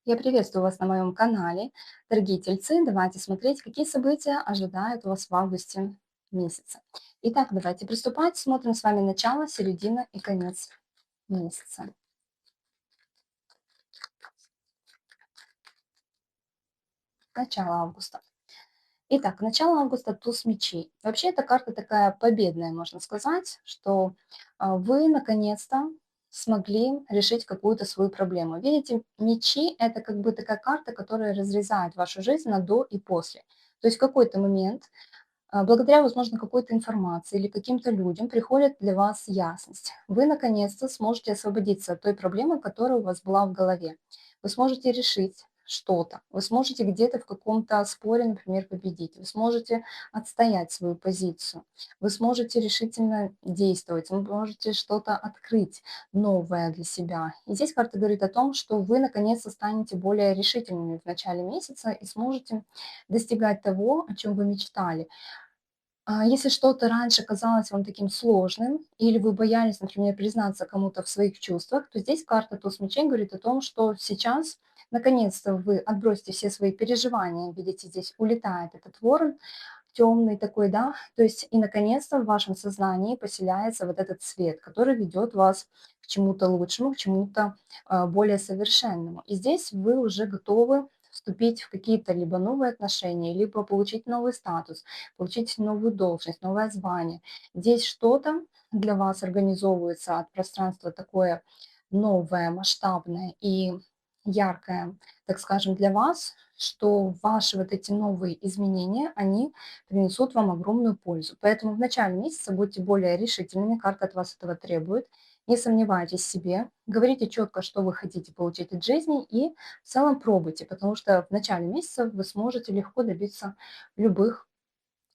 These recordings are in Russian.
Я приветствую вас на моем канале. Дорогие тельцы, давайте смотреть, какие события ожидают вас в августе месяце. Итак, давайте приступать. Смотрим с вами начало, середина и конец месяца. Начало августа. Итак, начало августа туз мечей. Вообще эта карта такая победная, можно сказать, что вы наконец-то смогли решить какую-то свою проблему. Видите, мечи– это как бы такая карта, которая разрезает вашу жизнь на до и после. То есть в какой-то момент благодаря, возможно, какой-то информации или каким-то людям приходит для вас ясность. Вы наконец-то сможете освободиться от той проблемы, которая у вас была в голове. Вы сможете решить что-то, вы сможете где-то в каком-то споре, например, победить, вы сможете отстоять свою позицию, вы сможете решительно действовать, вы можете что-то открыть новое для себя. И здесь карта говорит о том, что вы наконец-то станете более решительными в начале месяца и сможете достигать того, о чем вы мечтали. Если что-то раньше казалось вам таким сложным, или вы боялись, например, признаться кому-то в своих чувствах, то здесь карта туз мечей говорит о том, что сейчас наконец-то вы отбросите все свои переживания. Видите, здесь улетает этот ворон темный такой, да, то есть и наконец-то в вашем сознании поселяется вот этот свет, который ведет вас к чему-то лучшему, к чему-то более совершенному. И здесь вы уже готовы вступить в какие-то либо новые отношения, либо получить новый статус, получить новую должность, новое звание. Здесь что-то для вас организовывается от пространства такое новое, масштабное и яркое, так скажем, для вас, что ваши вот эти новые изменения, они принесут вам огромную пользу. Поэтому в начале месяца будьте более решительными, карта от вас этого требует. Не сомневайтесь в себе, говорите четко, что вы хотите получить от жизни и в целом пробуйте, потому что в начале месяца вы сможете легко добиться любых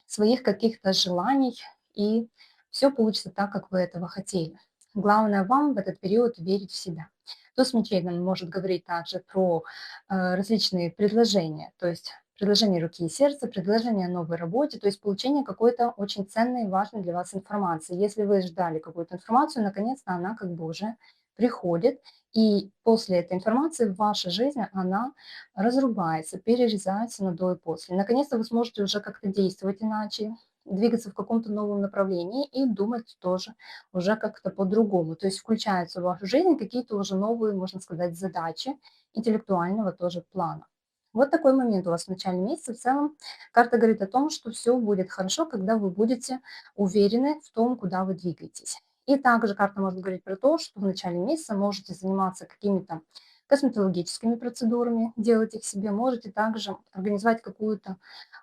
своих каких-то желаний, и все получится так, как вы этого хотели. Главное вам в этот период верить в себя. Туз мечей нам может говорить также про различные предложения, то есть предложение руки и сердца, предложение о новой работе, то есть получение какой-то очень ценной и важной для вас информации. Если вы ждали какую-то информацию, наконец-то она как бы уже приходит, и после этой информации ваша жизнь, она разрубается, перерезается на до и после. Наконец-то вы сможете уже как-то действовать иначе, двигаться в каком-то новом направлении и думать тоже уже как-то по-другому. То есть включаются в вашу жизнь какие-то уже новые, можно сказать, задачи интеллектуального тоже плана. Вот такой момент у вас в начале месяца. В целом карта говорит о том, что все будет хорошо, когда вы будете уверены в том, куда вы двигаетесь. И также карта может говорить про то, что в начале месяца можете заниматься какими-то косметологическими процедурами, делать их себе. Можете также организовать какую-то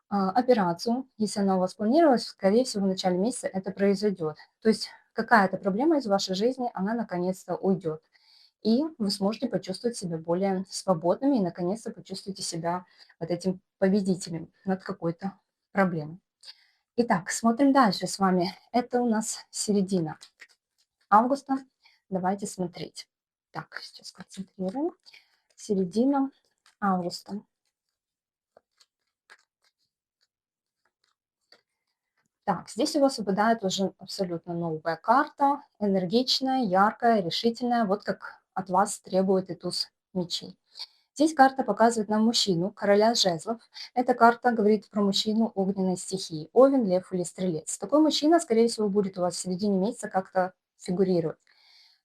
операцию. Если она у вас планировалась, скорее всего, в начале месяца это произойдет. То есть какая-то проблема из вашей жизни, она наконец-то уйдет. И вы сможете почувствовать себя более свободными и наконец-то почувствуете себя вот этим победителем над какой-то проблемой. Итак, смотрим дальше с вами. Это у нас середина августа. Давайте смотреть. Так, сейчас концентрируем. Середина августа. Так, здесь у вас выпадает уже абсолютно новая карта, энергичная, яркая, решительная, вот как от вас требует и туз мечей. Здесь карта показывает нам мужчину, короля жезлов. Эта карта говорит про мужчину огненной стихии, овен, лев или стрелец. Такой мужчина, скорее всего, будет у вас в середине месяца как-то фигурировать.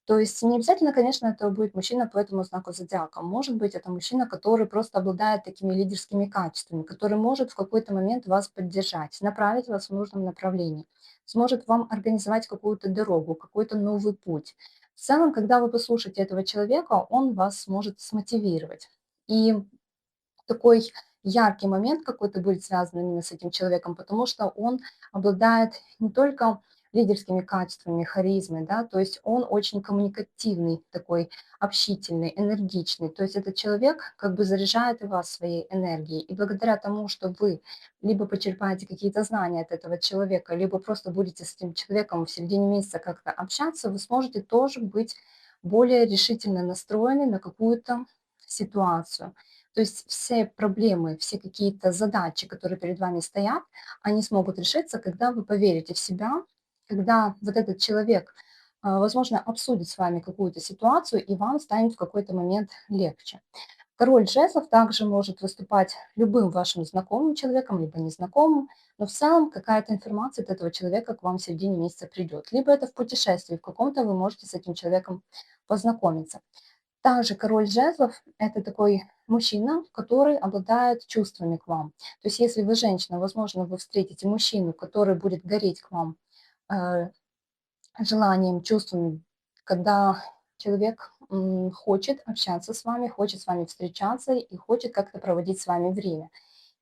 То есть не обязательно, конечно, это будет мужчина по этому знаку зодиака. Может быть, это мужчина, который просто обладает такими лидерскими качествами, который может в какой-то момент вас поддержать, направить вас в нужном направлении, сможет вам организовать какую-то дорогу, какой-то новый путь. В целом, когда вы послушаете этого человека, он вас сможет смотивировать. И такой яркий момент какой-то будет связан именно с этим человеком, потому что он обладает не только лидерскими качествами, харизмой, да, то есть он очень коммуникативный, такой общительный, энергичный. То есть этот человек как бы заряжает и вас своей энергией. И благодаря тому, что вы либо почерпаете какие-то знания от этого человека, либо просто будете с этим человеком в середине месяца как-то общаться, вы сможете тоже быть более решительно настроены на какую-то ситуацию. То есть все проблемы, все какие-то задачи, которые перед вами стоят, они смогут решиться, когда вы поверите в себя, когда вот этот человек, возможно, обсудит с вами какую-то ситуацию, и вам станет в какой-то момент легче. Король жезлов также может выступать любым вашим знакомым человеком, либо незнакомым, но в целом какая-то информация от этого человека к вам в середине месяца придет. Либо это в путешествии, в каком-то вы можете с этим человеком познакомиться. Также король жезлов – это такой мужчина, который обладает чувствами к вам. То есть если вы женщина, возможно, вы встретите мужчину, который будет гореть к вам э, желанием, чувствами, когда человек хочет общаться с вами, хочет с вами встречаться и хочет как-то проводить с вами время.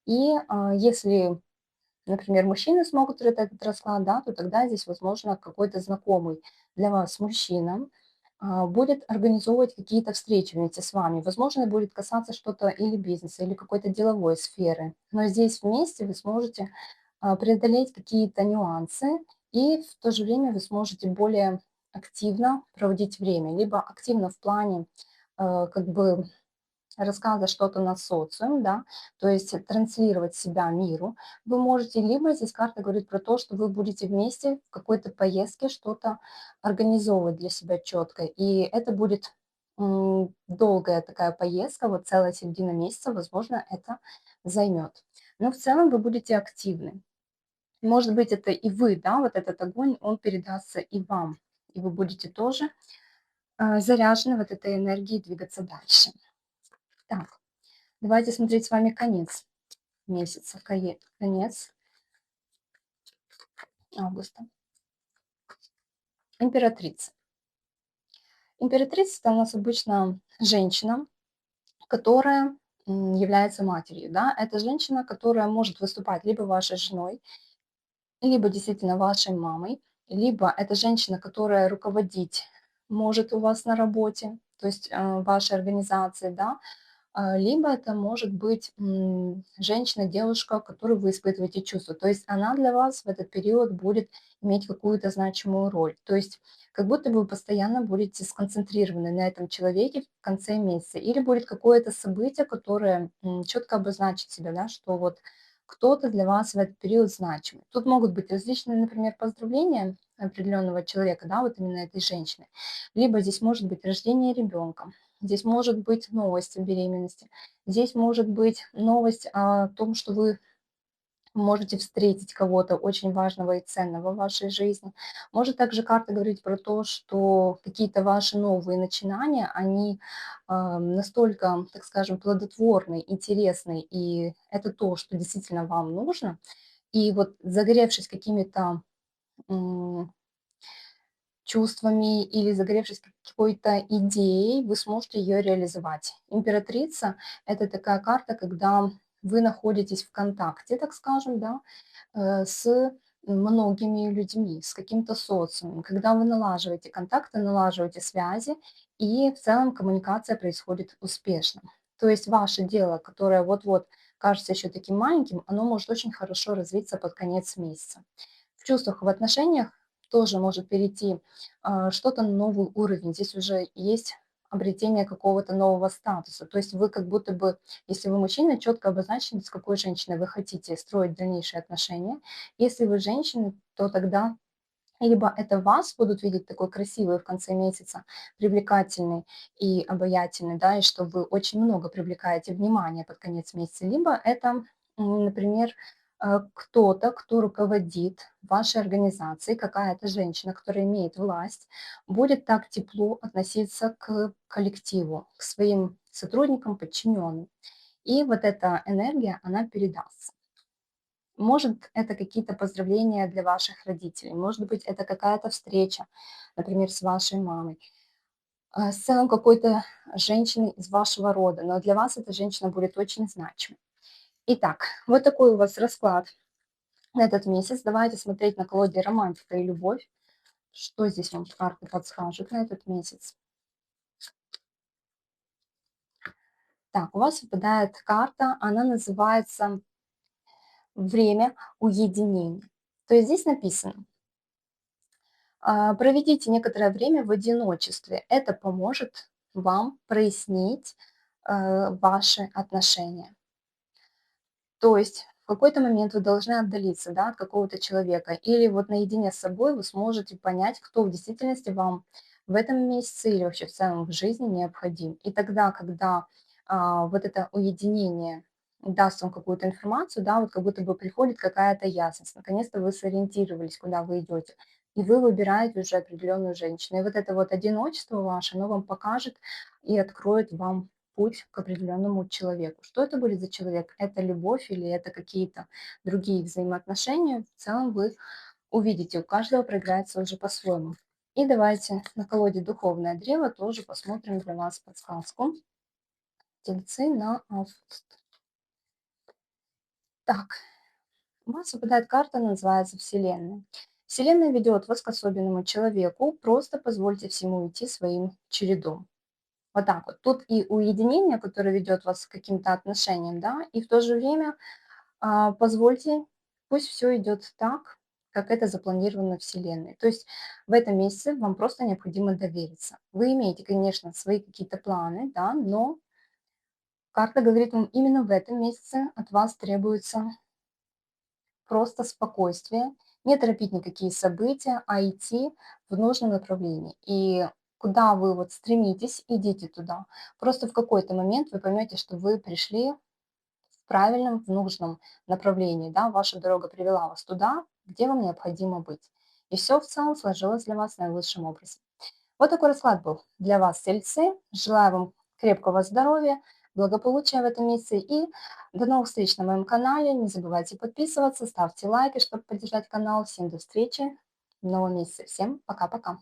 И если, например, мужчины смогут этот расклад, да, то тогда здесь, возможно, какой-то знакомый для вас мужчина будет организовывать какие-то встречи вместе с вами. Возможно, будет касаться что-то или бизнеса, или какой-то деловой сферы. Но здесь вместе вы сможете преодолеть какие-то нюансы, и в то же время вы сможете более активно проводить время, либо активно в плане как бы рассказа что-то на социум, да, то есть транслировать себя миру вы можете, либо здесь карта говорит про то, что вы будете вместе в какой-то поездке что-то организовывать для себя четко, и это будет долгая такая поездка, вот целая середина месяца, возможно, это займет. Но в целом вы будете активны. Может быть, это и вы, да, вот этот огонь, он передастся и вам, и вы будете тоже заряжены вот этой энергией двигаться дальше. Так, давайте смотреть с вами конец месяца, конец августа. Императрица. Императрица – это у нас обычно женщина, которая является матерью. Да? Это женщина, которая может выступать либо вашей женой, либо действительно вашей мамой, либо это женщина, которая руководить может у вас на работе, то есть вашей организации, да, либо это может быть женщина, девушка, которую вы испытываете чувства. То есть она для вас в этот период будет иметь какую-то значимую роль. То есть как будто бы вы постоянно будете сконцентрированы на этом человеке в конце месяца. Или будет какое-то событие, которое четко обозначит себя, да, что вот кто-то для вас в этот период значимый. Тут могут быть различные, например, поздравления определенного человека, да, вот именно этой женщины. Либо здесь может быть рождение ребенка, здесь может быть новость о беременности, здесь может быть новость о том, что вы можете встретить кого-то очень важного и ценного в вашей жизни. Может также карта говорить про то, что какие-то ваши новые начинания, они настолько, так скажем, плодотворны, интересны, и это то, что действительно вам нужно. И вот загоревшись какими-то чувствами или загоревшись какой-то идеей, вы сможете ее реализовать. Императрица – это такая карта, когда вы находитесь в контакте, так скажем, да, с многими людьми, с каким-то социумом. Когда вы налаживаете контакты, налаживаете связи, и в целом коммуникация происходит успешно. То есть ваше дело, которое вот-вот кажется еще таким маленьким, оно может очень хорошо развиться под конец месяца. В чувствах, в отношениях тоже может перейти что-то на новый уровень. Здесь уже есть обретение какого-то нового статуса. То есть вы как будто бы, если вы мужчина, четко обозначены, с какой женщиной вы хотите строить дальнейшие отношения. Если вы женщина, то тогда либо это вас будут видеть такой красивый в конце месяца, привлекательный и обаятельный, да, и что вы очень много привлекаете внимания под конец месяца, либо это, например, кто-то, кто руководит вашей организацией, какая-то женщина, которая имеет власть, будет так тепло относиться к коллективу, к своим сотрудникам, подчиненным. И вот эта энергия, она передастся. Может, это какие-то поздравления для ваших родителей, может быть, это какая-то встреча, например, с вашей мамой, с целом какой-то женщиной из вашего рода, но для вас эта женщина будет очень значимой. Итак, вот такой у вас расклад на этот месяц. Давайте смотреть на колоде «Романтика и любовь». Что здесь вам карты подскажут на этот месяц? Так, у вас выпадает карта, она называется «Время уединения». То есть здесь написано: проведите некоторое время в одиночестве. Это поможет вам прояснить ваши отношения. То есть в какой-то момент вы должны отдалиться, да, от какого-то человека, или вот наедине с собой вы сможете понять, кто в действительности вам в этом месяце или вообще в целом в жизни необходим. И тогда, когда вот это уединение даст вам какую-то информацию, да, вот как будто бы приходит какая-то ясность. Наконец-то вы сориентировались, куда вы идете, и вы выбираете уже определенную женщину. И вот это вот одиночество ваше, оно вам покажет и откроет вам путь к определенному человеку. Что это будет за человек? Это любовь или это какие-то другие взаимоотношения? В целом вы увидите, у каждого проиграется уже по-своему. И давайте на колоде «Духовное древо» тоже посмотрим для вас подсказку. Тельцы на август. Так, у вас выпадает карта, называется Вселенная. Вселенная ведет вас к особенному человеку, просто позвольте всему идти своим чередом. Вот так вот. Тут и уединение, которое ведет вас к каким-то отношениям, да, и в то же время позвольте, пусть все идет так, как это запланировано Вселенной. То есть в этом месяце вам просто необходимо довериться. Вы имеете, конечно, свои какие-то планы, да, но карта говорит вам, именно в этом месяце от вас требуется просто спокойствие, не торопить никакие события, а идти в нужном направлении. И куда вы вот стремитесь, идите туда. Просто в какой-то момент вы поймете, что вы пришли в правильном, в нужном направлении, да, ваша дорога привела вас туда, где вам необходимо быть. И все в целом сложилось для вас наилучшим образом. Вот такой расклад был для вас, тельцы. Желаю вам крепкого здоровья, благополучия в этом месяце и до новых встреч на моем канале. Не забывайте подписываться, ставьте лайки, чтобы поддержать канал. Всем до встречи в новом месяце. Всем пока-пока.